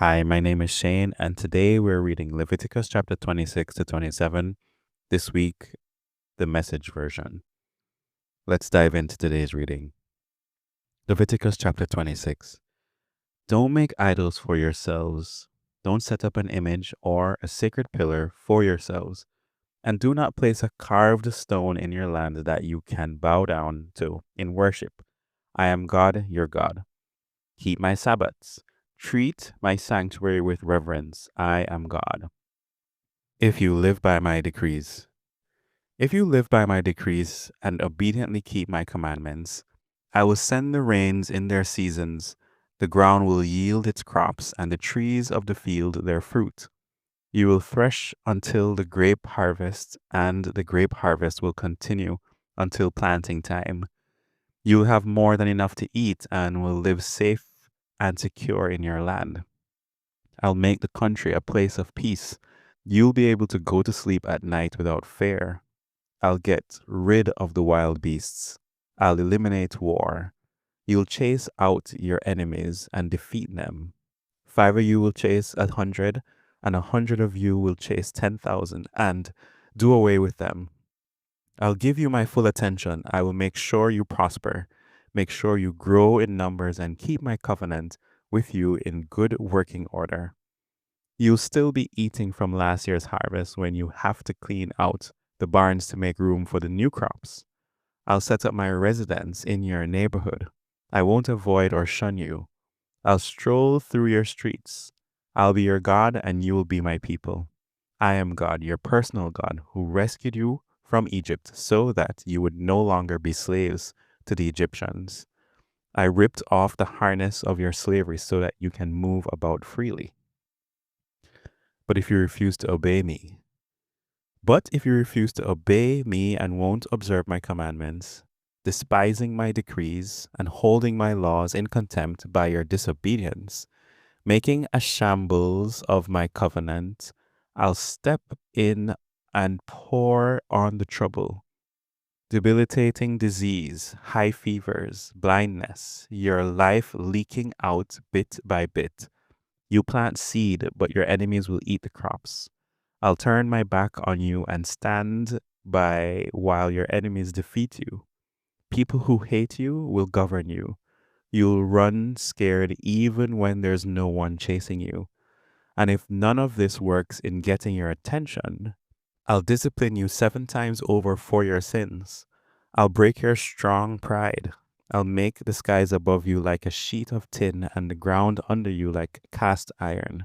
Hi, my name is Shane, and today we're reading Leviticus chapter 26 to 27. This week, the message version. Let's dive into today's reading. Leviticus chapter 26. Don't make idols for yourselves. Don't set up an image or a sacred pillar for yourselves. And do not place a carved stone in your land that you can bow down to in worship. I am God, your God. Keep my Sabbaths. Treat my sanctuary with reverence. I am God. If you live by my decrees. If you live by my decrees and obediently keep my commandments, I will send the rains in their seasons. The ground will yield its crops, and the trees of the field their fruit. You will thresh until the grape harvest, and the grape harvest will continue until planting time. You will have more than enough to eat and will live safe and secure in your land. I'll make the country a place of peace. You'll be able to go to sleep at night without fear. I'll get rid of the wild beasts. I'll eliminate war. You'll chase out your enemies and defeat them. 5 of you will chase 100, and 100 of you will chase 10,000 and do away with them. I'll give you my full attention. I will make sure you prosper, make sure you grow in numbers, and keep my covenant with you in good working order. You'll still be eating from last year's harvest when you have to clean out the barns to make room for the new crops. I'll set up my residence in your neighborhood. I won't avoid or shun you. I'll stroll through your streets. I'll be your God and you will be my people. I am God, your personal God, who rescued you from Egypt so that you would no longer be slaves to the Egyptians. I ripped off the harness of your slavery so that you can move about freely. But if you refuse to obey me, and won't observe my commandments, despising my decrees and holding my laws in contempt by your disobedience, making a shambles of my covenant, I'll step in and pour on the trouble. Debilitating disease, high fevers, blindness, your life leaking out bit by bit. You plant seed, but your enemies will eat the crops. I'll turn my back on you and stand by while your enemies defeat you. People who hate you will govern you. You'll run scared even when there's no one chasing you. And if none of this works in getting your attention, I'll discipline you 7 times over for your sins. I'll break your strong pride. I'll make the skies above you like a sheet of tin and the ground under you like cast iron.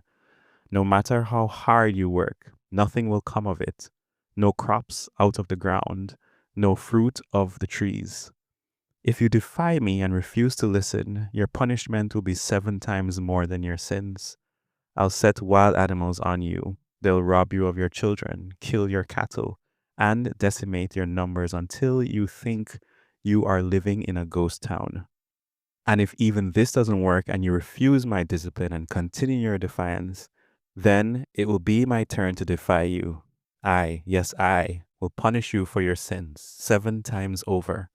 No matter how hard you work, nothing will come of it. No crops out of the ground, no fruit of the trees. If you defy me and refuse to listen, your punishment will be 7 times more than your sins. I'll set wild animals on you. They'll rob you of your children, kill your cattle, and decimate your numbers until you think you are living in a ghost town. And if even this doesn't work and you refuse my discipline and continue your defiance, then it will be my turn to defy you. I, yes, I, will punish you for your sins 7 times over.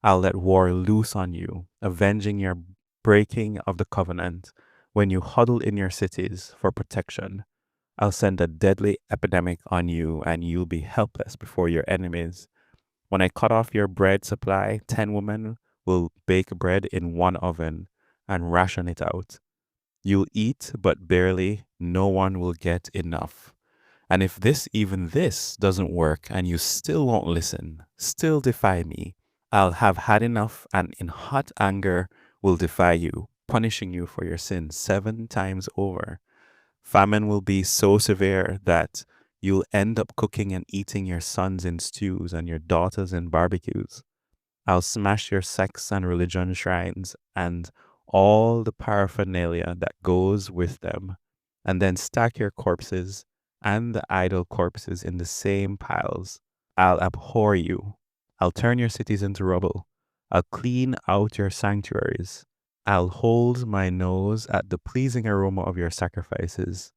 I'll let war loose on you, avenging your breaking of the covenant when you huddle in your cities for protection. I'll send a deadly epidemic on you, and you'll be helpless before your enemies. When I cut off your bread supply, 10 women will bake bread in one oven and ration it out. You'll eat, but barely. No one will get enough. And if even this doesn't work and you still won't listen, still defy me, I'll have had enough and in hot anger will defy you, punishing you for your sins 7 times over. Famine will be so severe that you'll end up cooking and eating your sons in stews and your daughters in barbecues. I'll smash your sex and religion shrines and all the paraphernalia that goes with them, and then stack your corpses and the idol corpses in the same piles. I'll abhor you. I'll turn your cities into rubble. I'll clean out your sanctuaries. I'll hold my nose at the pleasing aroma of your sacrifices.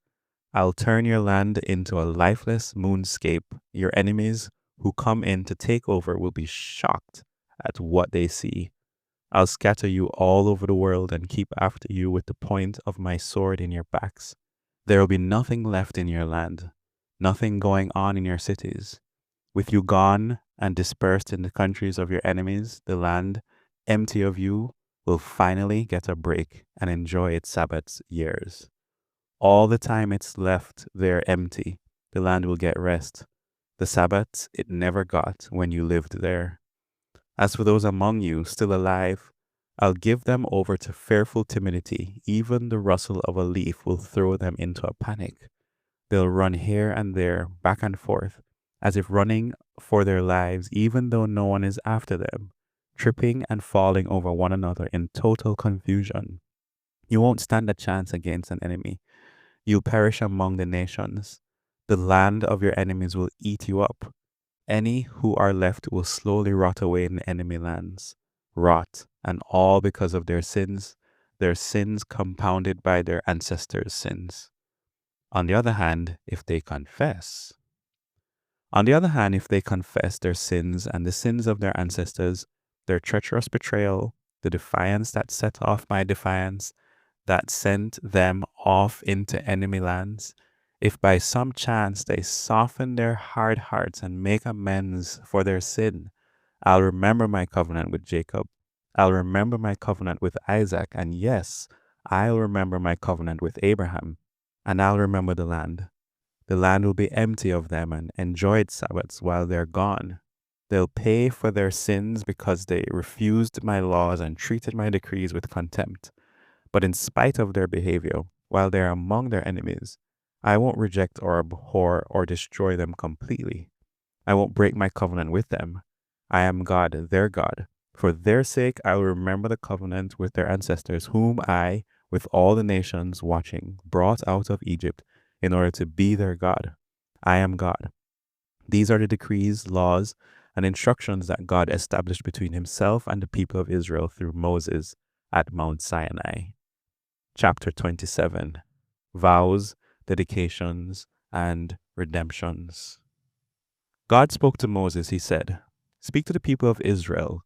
I'll turn your land into a lifeless moonscape. Your enemies who come in to take over will be shocked at what they see. I'll scatter you all over the world and keep after you with the point of my sword in your backs. There will be nothing left in your land, nothing going on in your cities. With you gone and dispersed in the countries of your enemies, the land, empty of you, will finally get a break and enjoy its Sabbath years. All the time it's left there empty, the land will get rest. The Sabbath it never got when you lived there. As for those among you still alive, I'll give them over to fearful timidity. Even the rustle of a leaf will throw them into a panic. They'll run here and there, back and forth, as if running for their lives, even though no one is after them, tripping and falling over one another in total confusion. You won't stand a chance against an enemy. You'll perish among the nations. The land of your enemies will eat you up. Any who are left will slowly rot away in the enemy lands. Rot, and all because of their sins compounded by their ancestors' sins. On the other hand, if they confess, their sins and the sins of their ancestors, their treacherous betrayal, the defiance that set off my defiance, that sent them off into enemy lands, if by some chance they soften their hard hearts and make amends for their sin, I'll remember my covenant with Jacob. I'll remember my covenant with Isaac, and yes, I'll remember my covenant with Abraham, and I'll remember the land. The land will be empty of them and enjoy its Sabbaths while they're gone. They'll pay for their sins because they refused my laws and treated my decrees with contempt. But in spite of their behavior, while they're among their enemies, I won't reject or abhor or destroy them completely. I won't break my covenant with them. I am God, their God. For their sake, I will remember the covenant with their ancestors, whom I, with all the nations watching, brought out of Egypt in order to be their God. I am God. These are the decrees, laws, and instructions that God established between himself and the people of Israel through Moses at Mount Sinai. Chapter 27. Vows, Dedications, and Redemptions. God spoke to Moses, he said, "Speak to the people of Israel.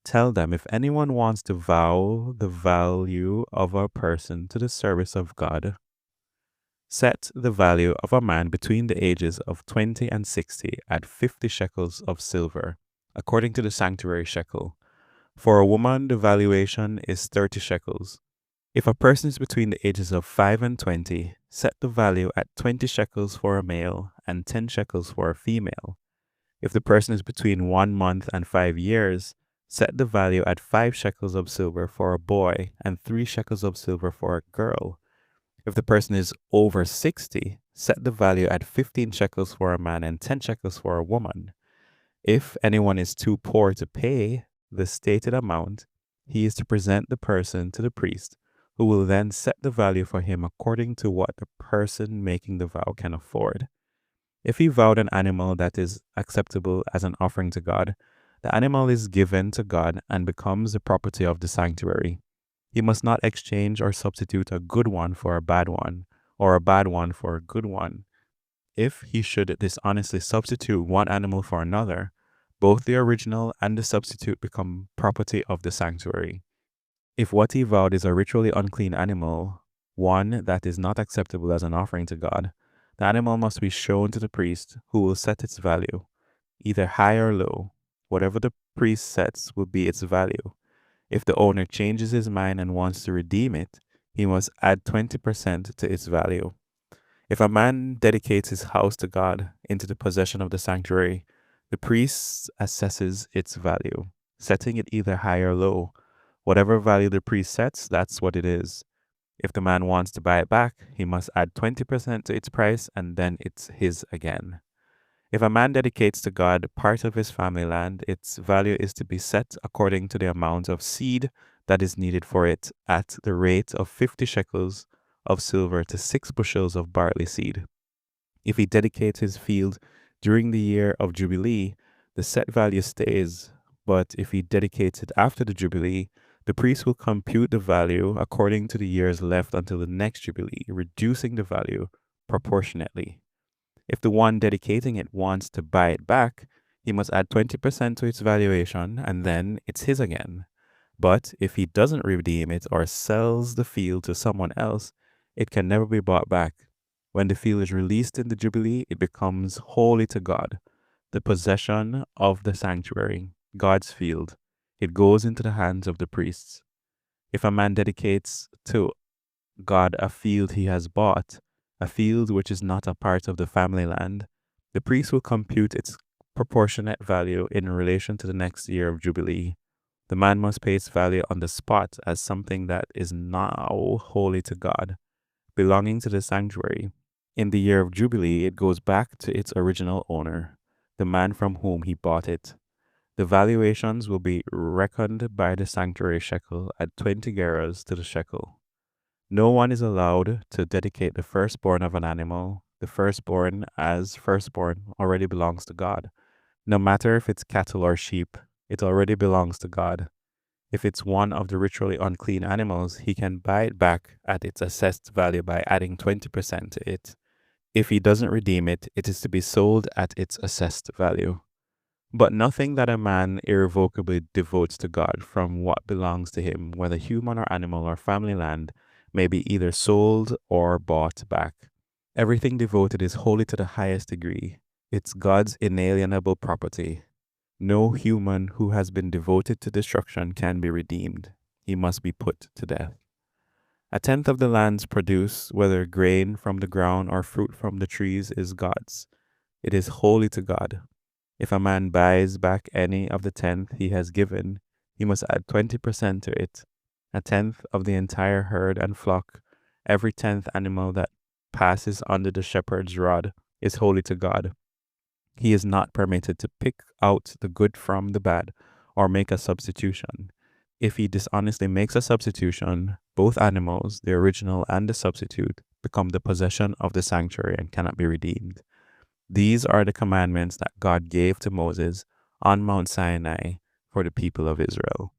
Tell them if anyone wants to vow the value of a person to the service of God, set the value of a man between the ages of 20 and 60 at 50 shekels of silver, according to the sanctuary shekel. For a woman, the valuation is 30 shekels. If a person is between the ages of 5 and 20, set the value at 20 shekels for a male and 10 shekels for a female. If the person is between 1 month and 5 years, set the value at 5 shekels of silver for a boy and 3 shekels of silver for a girl. If the person is over 60, set the value at 15 shekels for a man and 10 shekels for a woman. If anyone is too poor to pay the stated amount, he is to present the person to the priest, who will then set the value for him according to what the person making the vow can afford. If he vowed an animal that is acceptable as an offering to God, the animal is given to God and becomes the property of the sanctuary. He must not exchange or substitute a good one for a bad one, or a bad one for a good one. If he should dishonestly substitute one animal for another, both the original and the substitute become property of the sanctuary. If what he vowed is a ritually unclean animal, one that is not acceptable as an offering to God, the animal must be shown to the priest, who will set its value, either high or low. Whatever the priest sets will be its value. If the owner changes his mind and wants to redeem it, he must add 20% to its value. If a man dedicates his house to God into the possession of the sanctuary, the priest assesses its value, setting it either high or low. Whatever value the priest sets, that's what it is. If the man wants to buy it back, he must add 20% to its price and then it's his again. If a man dedicates to God part of his family land, its value is to be set according to the amount of seed that is needed for it at the rate of 50 shekels of silver to 6 bushels of barley seed. If he dedicates his field during the year of Jubilee, the set value stays, but if he dedicates it after the Jubilee, the priest will compute the value according to the years left until the next Jubilee, reducing the value proportionately. If the one dedicating it wants to buy it back, he must add 20% to its valuation and then it's his again. But if he doesn't redeem it or sells the field to someone else, it can never be bought back. When the field is released in the Jubilee, it becomes holy to God, the possession of the sanctuary, God's field. It goes into the hands of the priests. If a man dedicates to God a field he has bought, a field which is not a part of the family land, the priest will compute its proportionate value in relation to the next year of Jubilee. The man must pay its value on the spot as something that is now holy to God, belonging to the sanctuary. In the year of Jubilee, it goes back to its original owner, the man from whom he bought it. The valuations will be reckoned by the sanctuary shekel at 20 gerahs to the shekel. No one is allowed to dedicate the firstborn of an animal. The firstborn, as firstborn, already belongs to God. No matter if it's cattle or sheep, it already belongs to God. If it's one of the ritually unclean animals, he can buy it back at its assessed value by adding 20% to it. If he doesn't redeem it, it is to be sold at its assessed value. But nothing that a man irrevocably devotes to God from what belongs to him, whether human or animal or family land, may be either sold or bought back. Everything devoted is holy to the highest degree. It's God's inalienable property. No human who has been devoted to destruction can be redeemed. He must be put to death. A tenth of the land's produce, whether grain from the ground or fruit from the trees, is God's. It is holy to God. If a man buys back any of the tenth he has given, he must add 20% to it, a tenth of the entire herd and flock. Every 10th animal that passes under the shepherd's rod is holy to God. He is not permitted to pick out the good from the bad or make a substitution. If he dishonestly makes a substitution, both animals, the original and the substitute, become the possession of the sanctuary and cannot be redeemed. These are the commandments that God gave to Moses on Mount Sinai for the people of Israel.